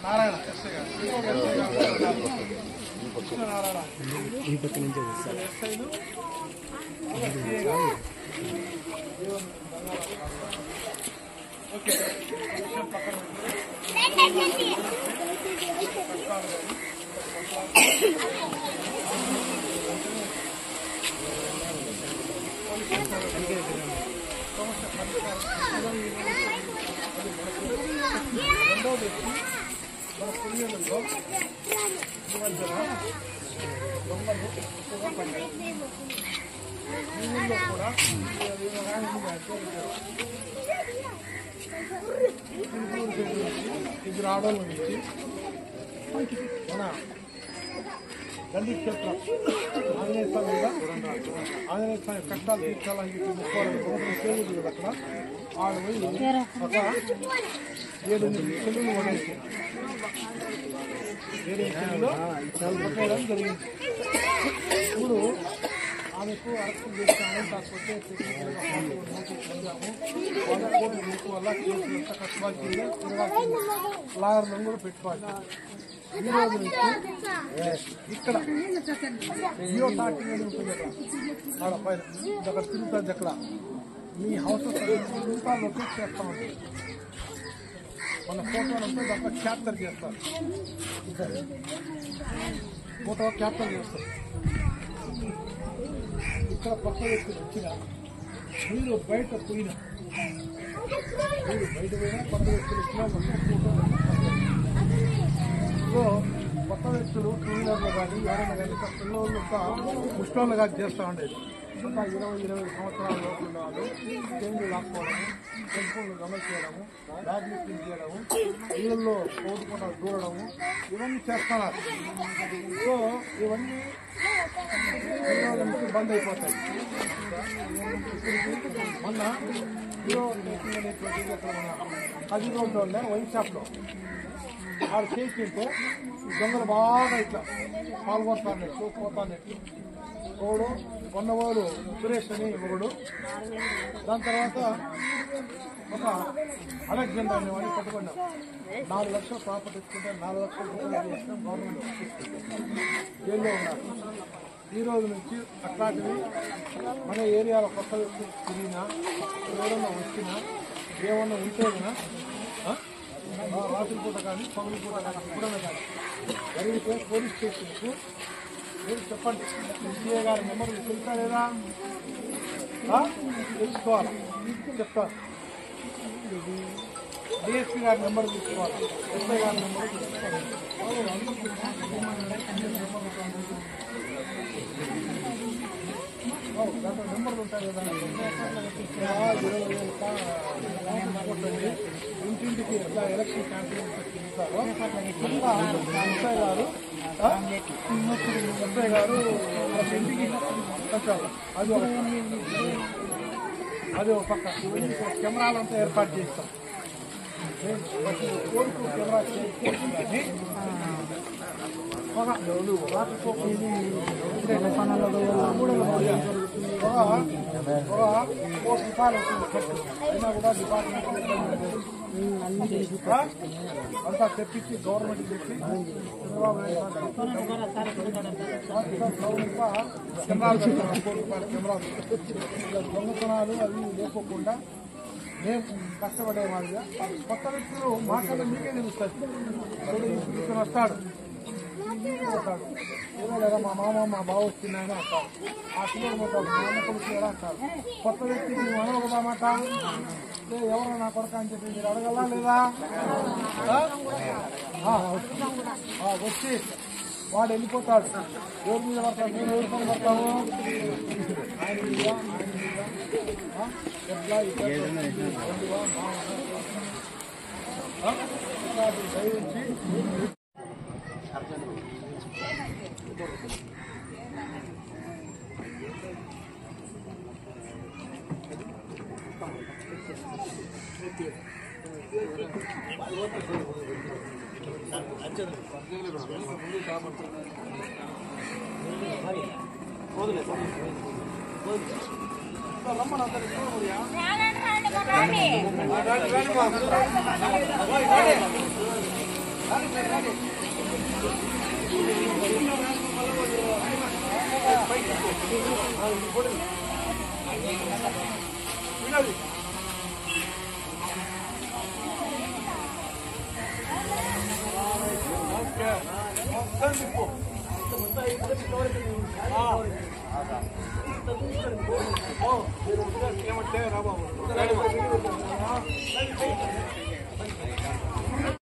Narayana SI గారు నారాయణ ఈ పక్క నుంచి ఎస్ఐలు ఓకే పక్కన రెండోది మన పులియలలో ఈ మధ్యన దొంగలు ఎక్కువగా పడ్డాయి. ఈ ఊళ్ళో కూడా ఇద్దరు ఆడవాళ్ళ నుంచి మన దండి క్షేత్రం ఆంజనేయ స్వామి మీద ఆంజనేయ స్వామి కష్టాలు తీర్చాలని చెప్పి 32 సేవలు కదా అక్కడ ఆడ పోయి ఒక 7 చెల్లులు వడేసి 7 చెల్లులు కొట్టేయడం జరిగింది. ఇప్పుడు ఆమెకు అరెస్ట్ చేస్తాము, కాకపోతే మీకు వల్ల కేసు ఎంత కష్టపడి లాయర్లను కూడా పెట్టుకోవాలి. ఈ రోజు నుంచి ఇక్కడ జియో టాకింగ్ అని ఉంటుంది అక్కడ ఆడ పైన అక్కడ తిరుగుతుంది. అక్కడ మీ హౌస్ రూపాయలు లొకేట్ చేస్తా ఉంటుంది. మన ఫోటోలు ఉంటుంది అక్కడ క్యాప్చర్ చేస్తారు. ఫోటో క్యాప్చర్ చేస్తారు. ఇక్కడ పక్క వ్యక్తులు వచ్చిన మీరు బయట పోయినా కొత్త వ్యక్తులు వచ్చినా మొత్తం ఫోటో. సో కొత్త వ్యక్తులు 2 వీలర్లు కానీ ఎవరైనా కానీ పిల్లలు ముష్టోళ్ళు కానీ చేస్తూ ఉండేది. ఒక 20 సంవత్సరాల లోపు ఉన్న వాళ్ళు చేంజ్లు లాక్కోవడము, సెల్ ఫోన్లు గమని చేయడము, బ్యాగ్ లిఫ్టింగ్ చేయడము, ఇళ్లలో కోటుకుంటా దూరడము, ఇవన్నీ చేస్తున్నారు. సో ఇవన్నీ బంద్ అయిపోతాయి. మొన్న హీరో టేకింగ్ అనేటువంటి అక్కడ మన 10 రోడ్లో ఉండే వైన్ షాప్లో వాడు చేస్తుంటే దొంగలు బాగా ఇట్లా పాల్గొంటారు, పోతాన్నట్టు. ఒకడు కొన్నవాడు సురేష్ అని ఒకడు, దాని తర్వాత ఒక అలెగ్జాండర్ అనేవాడిని పట్టుకున్నాం. 4 లక్షల ప్రాపర్టీ ఇచ్చుకుంటే 4 లక్షల రూపాయలు చేసినాం. గవర్నమెంట్ జైల్లో ఉన్నారు. ఈ రోజు నుంచి అట్లాంటివి మన ఏరియాలో కొత్త వ్యక్తులు తిరిగినా ఎవరన్నా వచ్చినా ఏమన్నా ఉంటే కదా రాత్రి పూట కానీ పగులు పూట కానీ ఎప్పుడన్నా కానీ జరిగితే పోలీస్ స్టేషన్కు మీరు చెప్పండి. ఎస్ఐ గారి నెంబర్ తెలుసా లేదా తెలుసుకోవాలి, చెప్తారు. డిఎస్పీ గారి నెంబర్ తీసుకోవాలి, ఎస్ఐ గారి నెంబర్ తీసుకోవాలి. దాంట్లో నెంబర్లు ఉంటాయి కదా. 20,000 ఇంటింటికి ఎట్లా ఎలక్షన్ క్యాంపెయిన్ తిరుగుతారో ఎస్ఐ గారు ఇంటికి వచ్చారు. అది ఒక పక్క కెమెరాలంతా ఏర్పాటు చేస్తాం. కోరుకు కెమెరా కానీ ₹1,00,000 అయినా కూడా డిపార్ట్మెంట్ అంతా తెప్పించి గవర్నమెంట్ తెచ్చి చంద్రబాబు నాయుడు కెమెరాలు ₹1,00,00,000 కెమెరాలు దొంగతనాలు అవి లేకోకుండా మేము కష్టపడే మాదిరిగా కొత్త వ్యక్తులు మాట్లాడే మీకే తెలుస్తుంది. ఇప్పుడు వస్తాడు ఏదో లేదా మా మామ మా బావ వచ్చిందని అంటారు. ఆ పిల్లలు పోతాడు, మా అన్న కొడుకు ఎలా అంటారు. కొత్త వ్యక్తికి నువ్వు అనవు కదా మాట, ఎవరో నా కొడుకు అని చెప్పి మీరు అడగలా లేదా? వచ్చి వాడు వెళ్ళిపోతాడు. ఎవరి మీద పడతాడు? నేను ఎవరికొని పడతాము? ఆయన మీద ఎట్లా దయవించి ఏమంటే రాబాబు